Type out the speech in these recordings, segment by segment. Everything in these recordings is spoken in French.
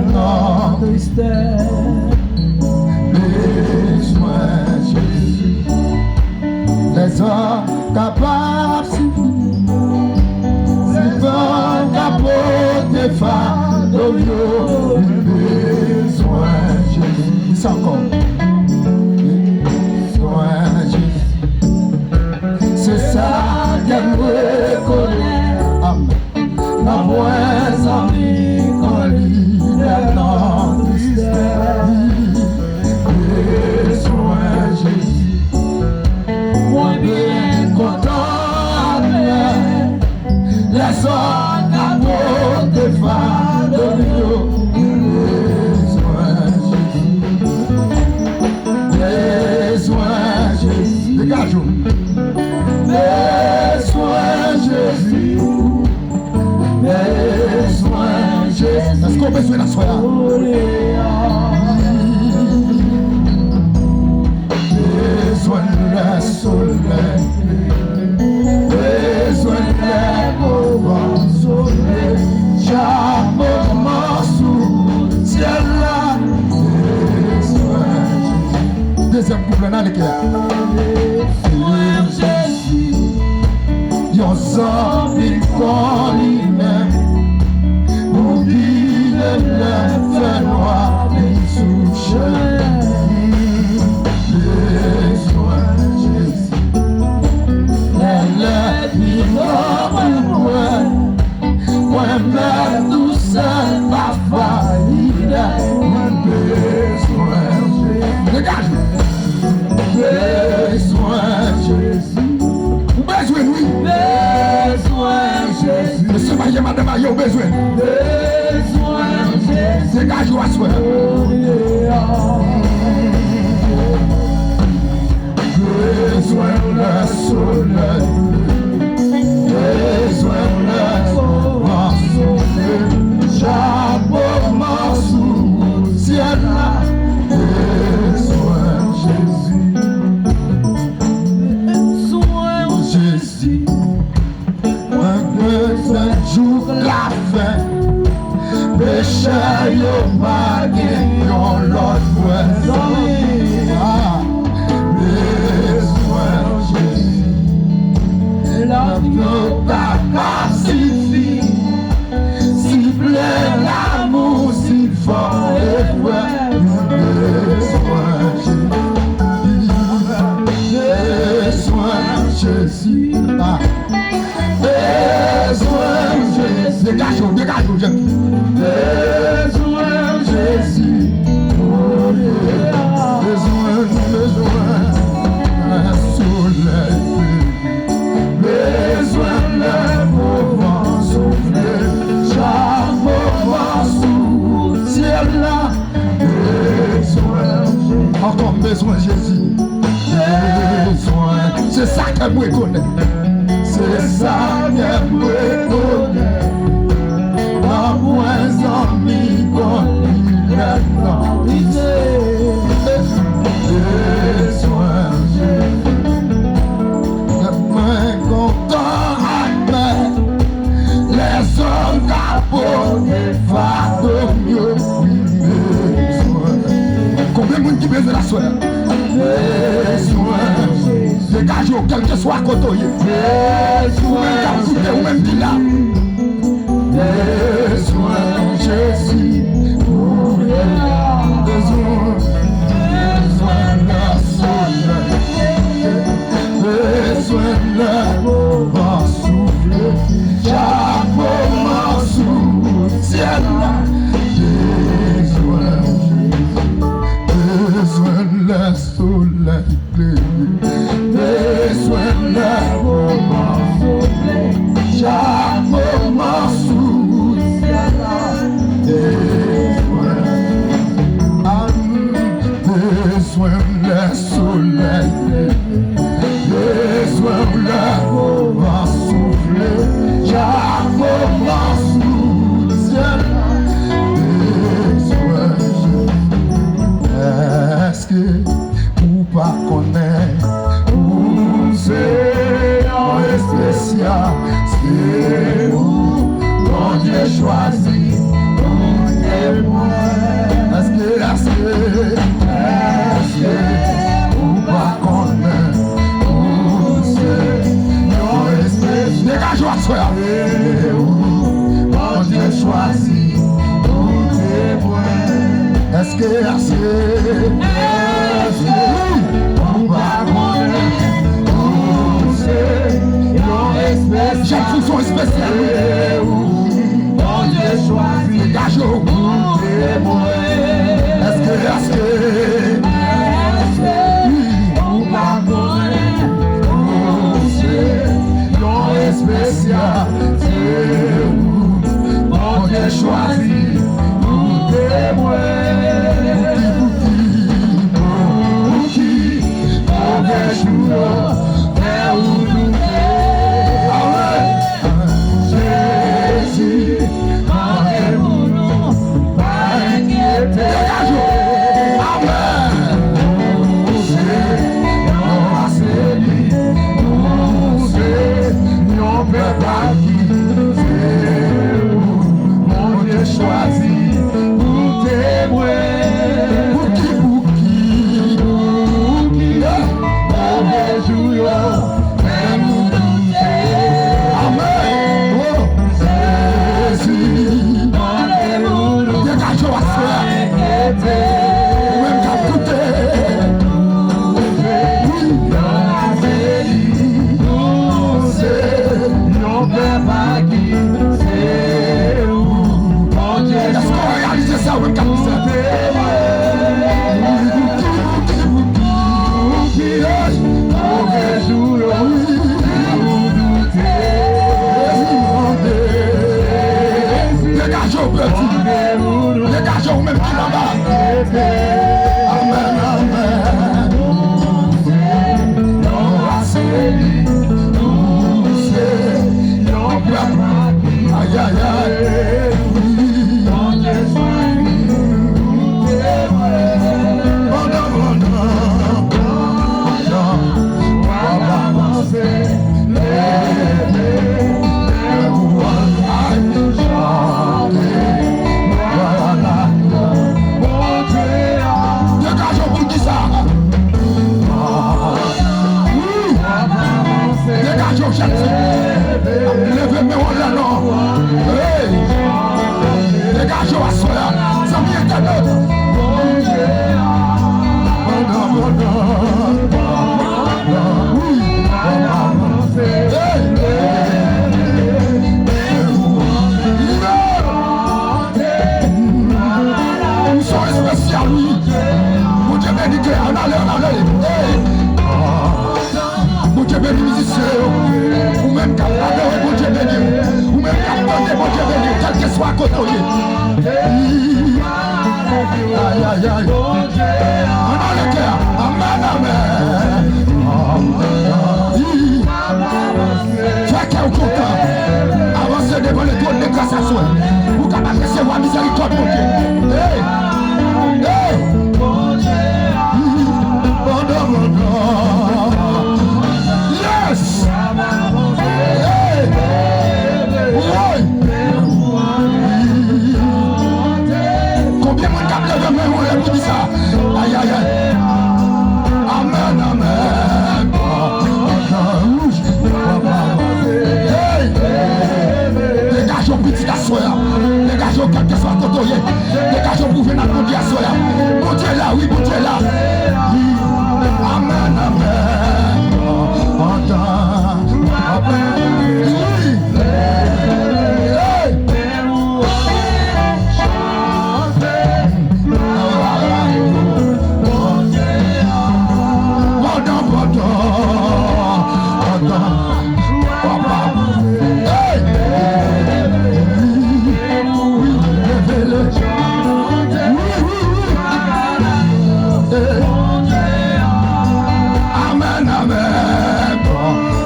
non tristesse. Besoin Jésus, les hommes capables c'est bon d'apporter fardeau, besoin Jésus. C'est encore besoin Jésus. C'est ça qu'elle reconnaît. Amen. La moins envie qu'on lit dans tristesse. Besoin Jésus. Moi bien content, les hommes d'amour des femmes de Dieu. Besoin Jésus. Besoin Jésus. Dégage-vous. Besoin Jésus. Besoin Jésus. Est-ce qu'on besoin de la soirée? Besoin de la soleil. Besoin de la vent soleil. Chaque moment sous ciel là. Besoin Jésus. Deuxième couplet dans l'équipe. Besoin Jésus. Yon zombie qu'on lui-même. Pour guider le feu noir des sous-chemins. Moi-même tout seul ma faillite. Besoin Jésus. Dégage. Besoin Jésus. Besoin oui. Besoin Jésus. Monsieur Marie, madame Marie, besoin. Besoin Jésus. Dégage ou assoir. Besoin le soleil. Besoin le vent souffler. Chaque moment sous ciel là. Besoin Jésus. Besoin Jésus. Un besoin jour la fin. Péché yo magé yon l'autre voisin. Besoin Jésus. L'amour t'a pacifié. Si plein l'amour si fort et vrai. Besoin Jésus. Besoin Jésus. Dégage-vous, dégage-vous. Besoin Jésus. Besoin un soleil. Besoin le vent souffler. Chaque moment sous ciel là. Besoin Jésus. Encore besoin Jésus. Besoin. C'est ça qu'elle me connaît. C'est ça qu'elle me connaît. La moins envie qu'on lit dans tristesse. Besoin Jésus. Le moins content après. Les hommes capotent des fardeaux mieux. Besoin. Combien de monde qui besoin de la soeur? Besoin. Dégage quel que soit côté. Besoin ou même dit là. Besoin Jésus. Besoin la soleil. Besoin le vent souffler. Chaque moment sous ciel là. Besoin le soleil. Besoin le vent souffler. Chaque moment sous ciel là. Besoin le soleil. Besoin le vent souffler. Chaque moment sous ciel là. Est-ce que vous pas connaître où c'est un spécial, c'est où mon Dieu choisit, mon Dieu Est-ce que ou pas connaître où c'est nos espèces? Dégage-toi, soeur. Mon Dieu choisit pour témoin. Est-ce que ou pas connaître où c'est nos espèces? Chaque fonction spéciale. Mon Dieu choisit, dégage-toi pour témoin. Est-ce que spécial, c'est où mon Dieu choisit pour témoin. Pour qui mauvais jour, mais où nous Jésus, rendez-vous, pas inquiéter. Choisi pour témoin. Pour qui mauvais jour, même nous douter. Amen. Oh, Jésus, rendez-vous, dégage-toi à soi. Ou même qu'à douter. Nous ne pas qui c'est où. Est-ce qu'on réalise ça ou même qu'à ça? Mauvais jour, dégage-au petit, dégage-au même qui là-bas. Amen, amen. Aïe, aïe, aïe. Levez-moi là, non. Dégage-moi à soi, ça vient de l'autre. Ils sont spéciaux, oui. Mon Dieu béni, on allait. Mon Dieu béni, musicien. Ou même qu'à adorer, mon Dieu béni. Ou même qu'à demander, mon Dieu béni, quel que soit à côté. Aïe, aïe, aïe. On a le cœur. Amen, amen. Fais qu'elle est content. Avancez devant le trône de grâce à soi. Vous capable de recevoir miséricorde, mon Dieu. Hey! Hey! Yes! Hey! Combien de câbles de main on l'a dit ça? Aïe, aïe, aïe. Amen, amen. Hey! Dégage au petit assoir. Dégage au quel que soit ton toyer. Dégage au pouvoir dans mon Dieu assoir. Mon Dieu là, oui, mon Dieu là. Amen, amen. Amen, amen.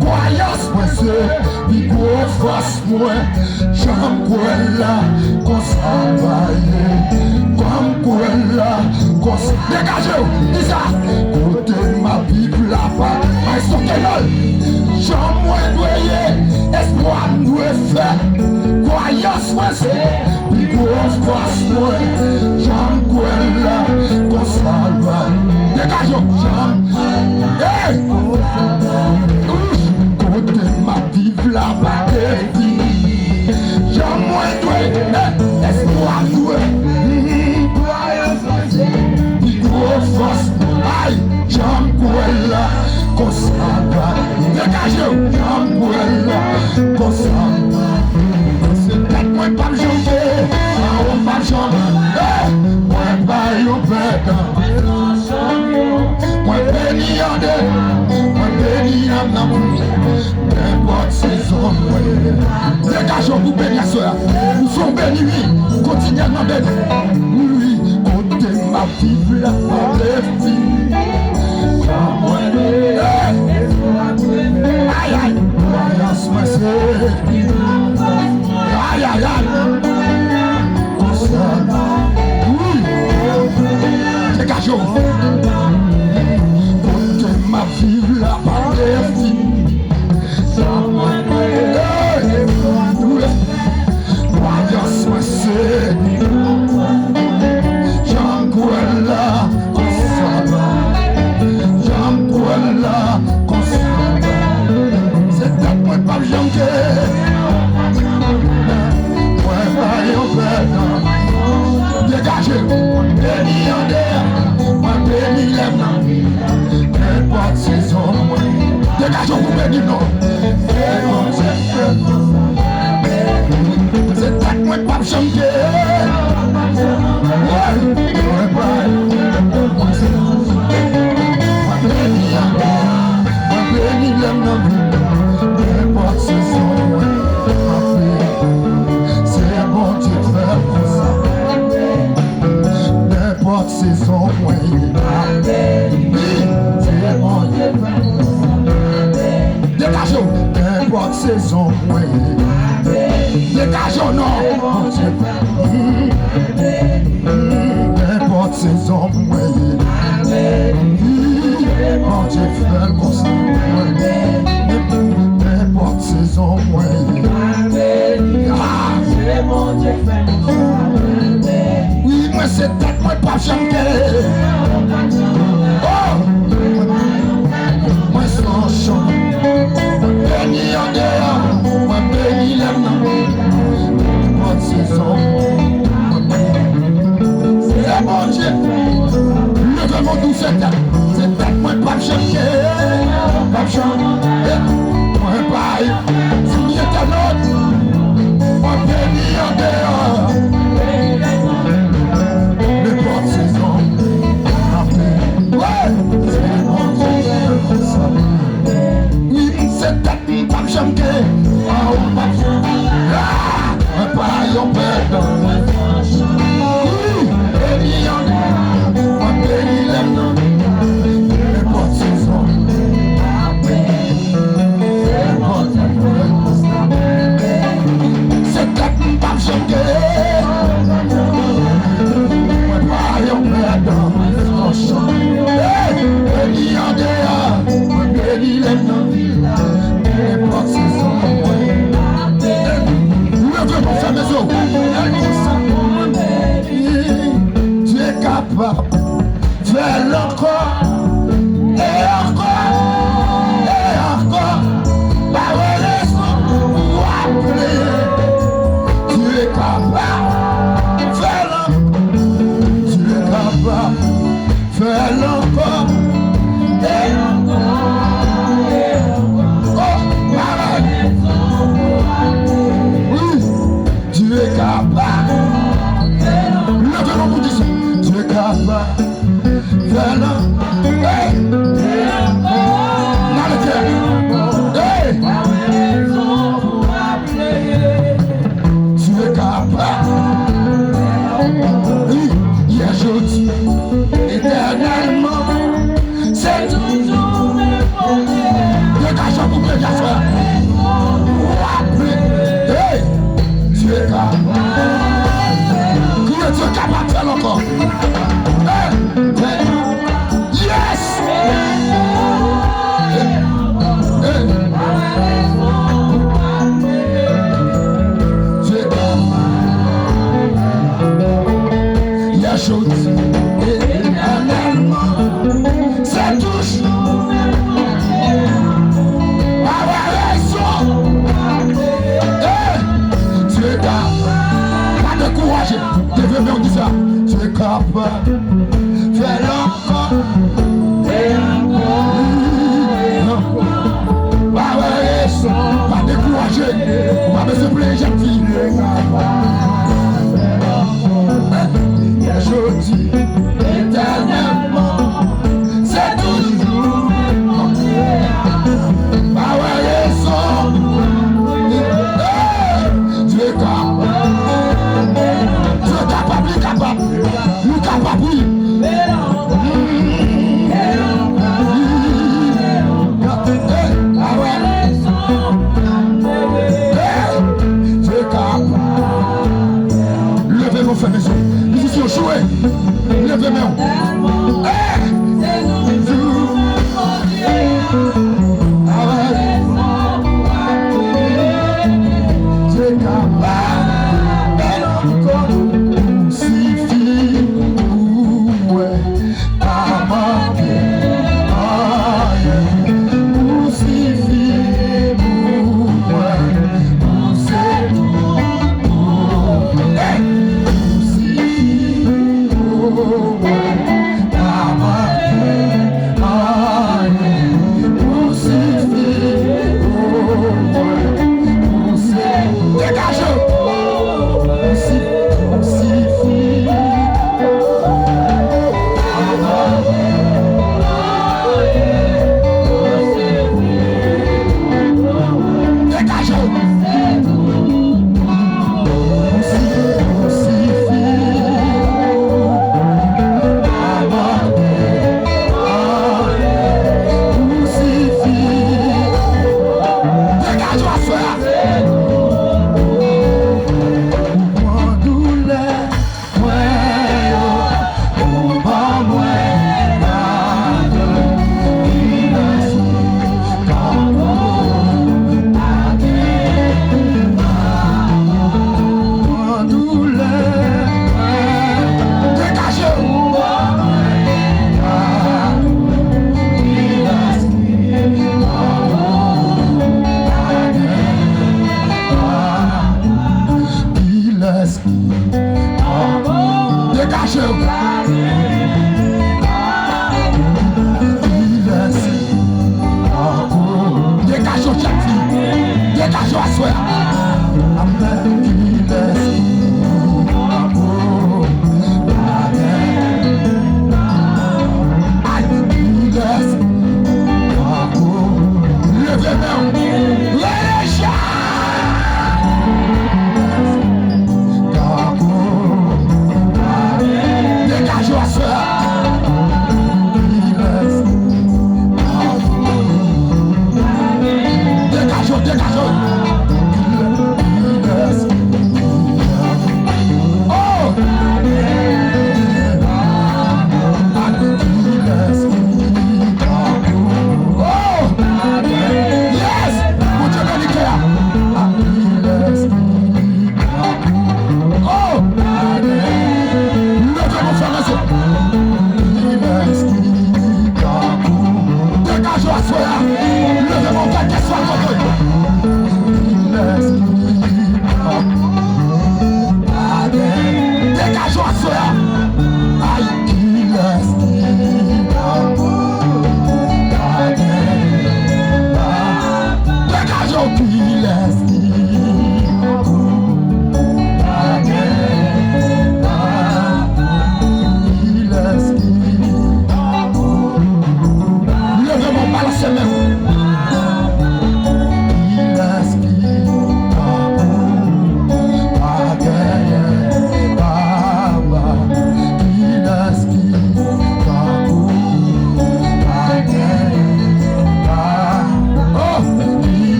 Croyance, moi, c'est plus gros force, moi. J'en crois là, qu'on s'envahit. Comme quoi là, qu'on se dégage, dis ça. Côté ma Bible là-bas, mais son canal. J'en moi doyer, espoir nous faire. Croyance, moi, c'est plus gros force, moi. J'en crois là, qu'on s'envahit. Dégage, j'en. Hey! Côté ma Bible là-bas, j'en moi doyer, espoir nous force, aïe, Jambuela, Kosaba, dégagez, Jambuela, Kosaba. C'est peut-être moins pas le janvier, on pas le janvier, moins pas le père, moins béni en deux, moins béni en amour, n'importe saison, dégagez, vous bénis à cela, nous sommes bénis, continuellement bénis, oui. Ma vie la vie aïe aïe croyance ma sœur aïe aïe aïe dégagez côté ma vie la vie croyance ma sœur dégagez, béni en l'air, moi béni l'aime, n'importe saison, dégagez, vous béni non, c'est pas que moi pas chanter, moi béni en l'air, moi béni l'aime, n'importe saison, c'est bon Dieu faire pour ça. Saison moyenne, c'est bon Dieu. Dégagez, n'importe saison moyenne. Dégagez, non, n'importe saison moyenne. Bon Dieu fait comme ça. N'importe saison moyenne. C'est bon Dieu fait comme ça. Moi c'est tête, moi pas chanter. Oh, moi sans chant. Béni en dehors, moi béni l'aime. Bonne saison. C'est bon Dieu. Levez-moi douce tête. C'est tête, moi pas chanter. Pas chanter. Moi pas. Si il est un autre, moi béni en dehors. C'est ta vie, pas me chanter. Pas yon père. Oui, béni en moi béni l'aime. N'importe saison. C'est bon,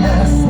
Hey!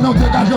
Não dégage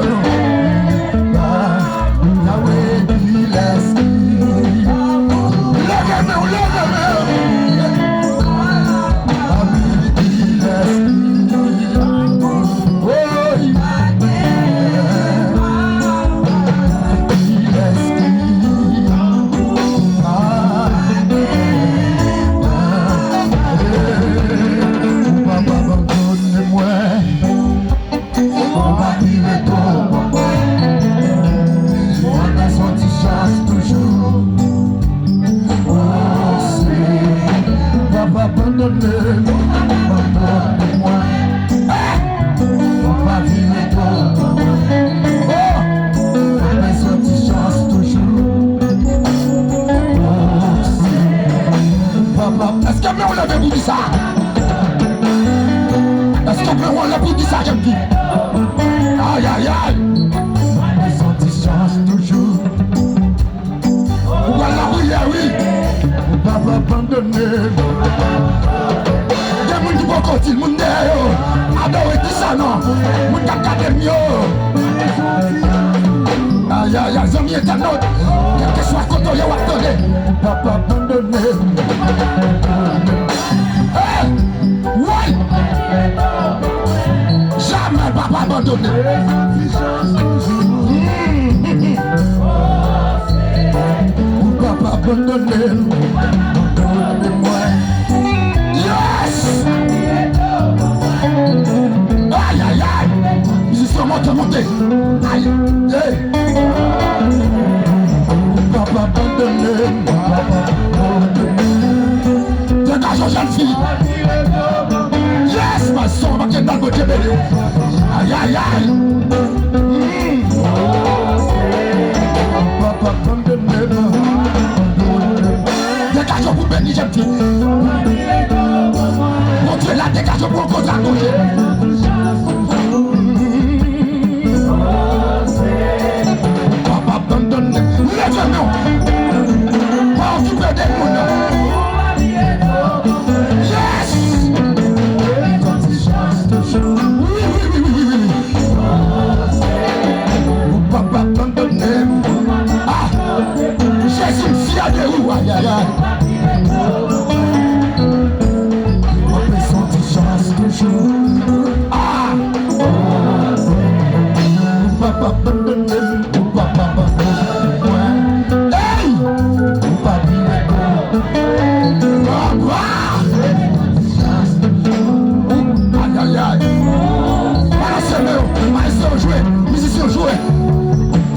jamais papa abandonné. Papa abandonné. Yes! Aïe aïe aïe! Musicien montez. Aïe! Hey! Papa abandonné. Dégage jeune fille. Yes, ma soeur, ma dans le côté belé. Aïe aïe aïe. Papa abandonné. Dégage pour bénir jeune fille. Mon Dieu, là, dégage pour le contrat gauche. Papa abandonné. Lève-nous. Pas occuper des mounes.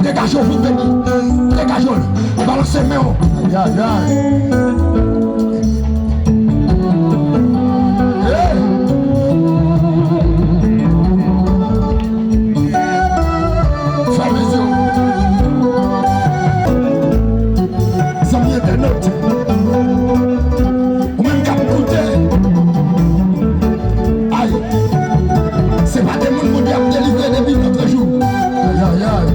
Dégageons, vous bénis. Dégageons. Balancez mes mains. Aïe, aïe. Ferme les yeux. Ça m'y est des notes. Ou même qu'à m'écouter. Aïe. C'est pas des gens qui ont délivré des vies notre jour. Aïe, aïe, aïe.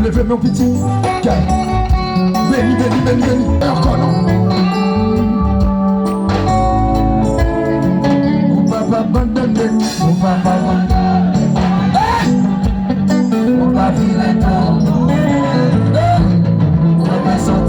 Levez mon petit. Béni, béni, béni, béni. Et encore non. On va pas abandonner. On va pas abandonner. On va vivre tout. On va sortir.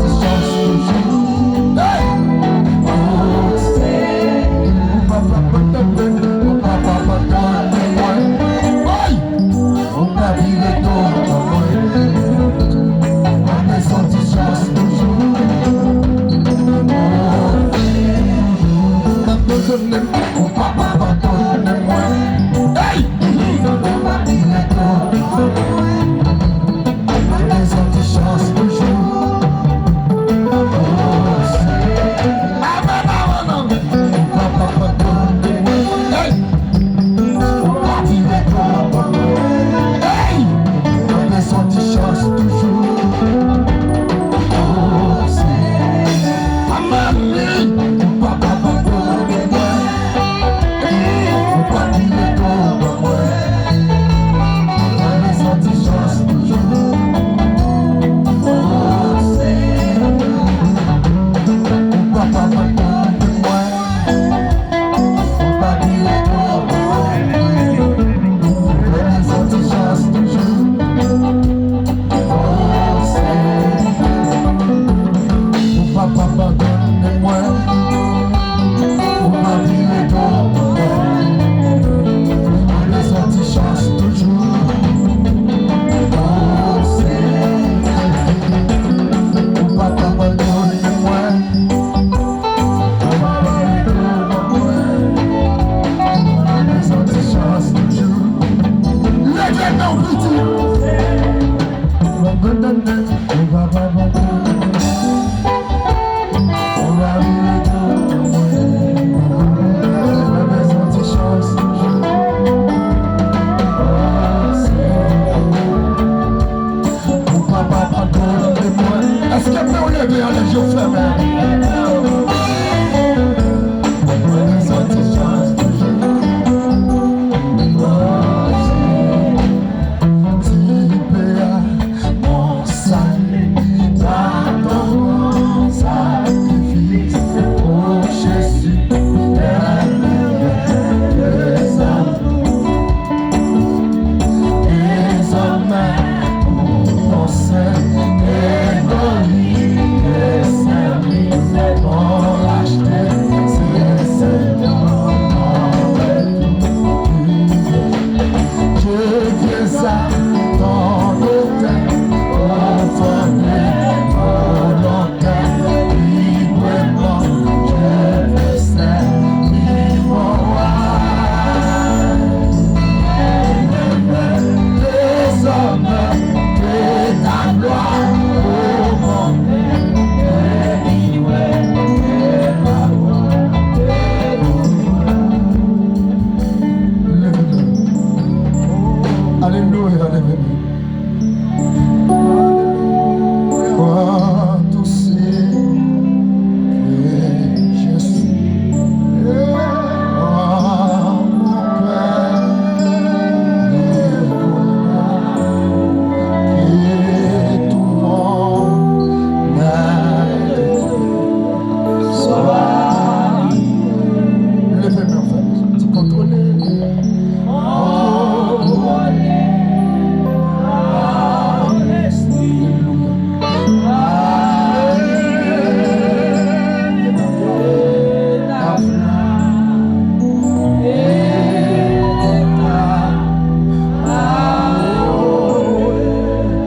prions les yeux fermés.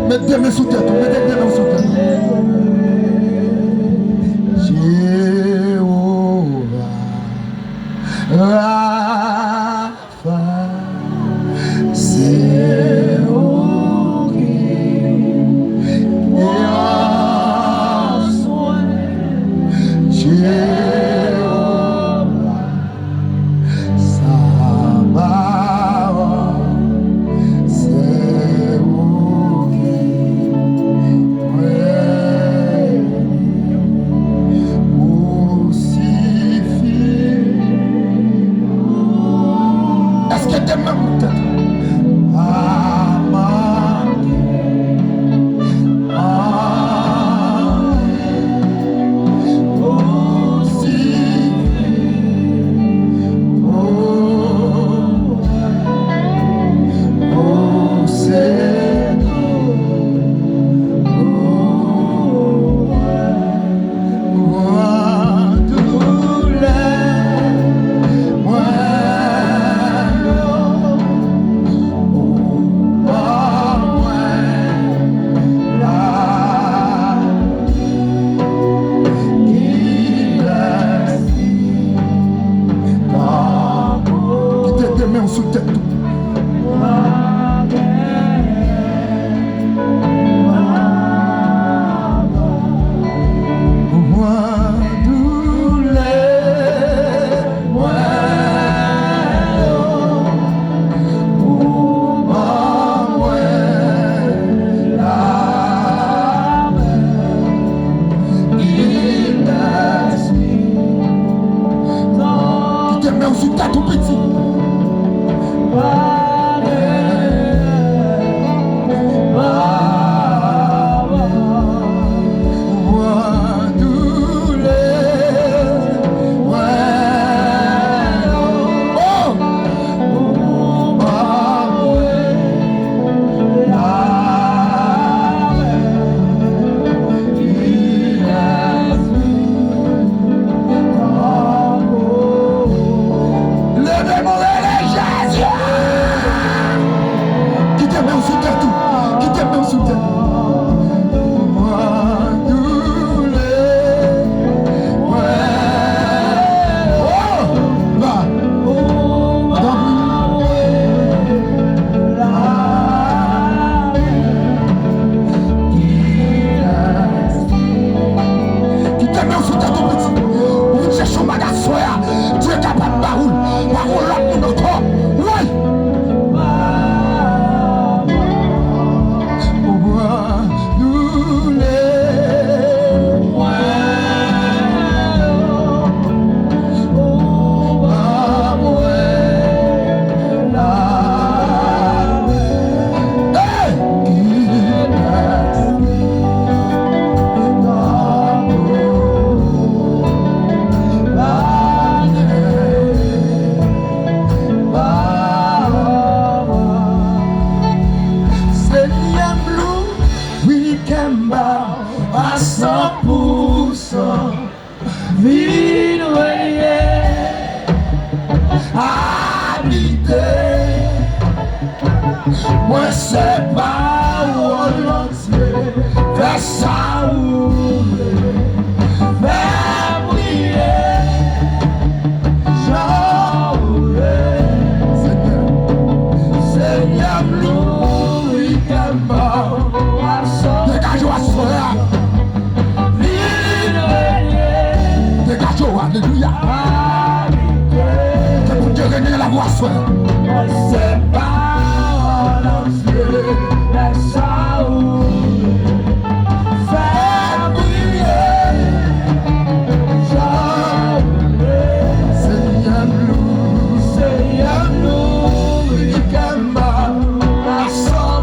Mettez-moi sous tête, mettez-moi sous tête. Jéhovah, Rapha, c'est où qui a soin. Jéhovah, Sabaoth, c'est où qui à 100%. Vide habiter. Moi c'est pas volontiers. Fais ça ou fais briller. Seigneur, louis dégagez à soi. Dégagez, alléluia. C'est pour Dieu gagner la voix soi. C'est pas l'enfer, mais ça ou faire briller. Seigneur, louis à 100%.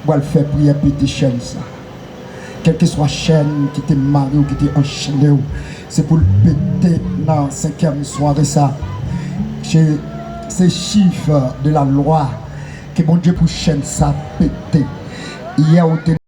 Pour faire prier petite chaîne ça. Quelle que soit chaîne qui t'est mariée ou qui t'est enchaînée, c'est pour le péter dans la 5e soirée ça. C'est ces chiffres de la loi que mon Dieu pour chaîne ça péter. Hier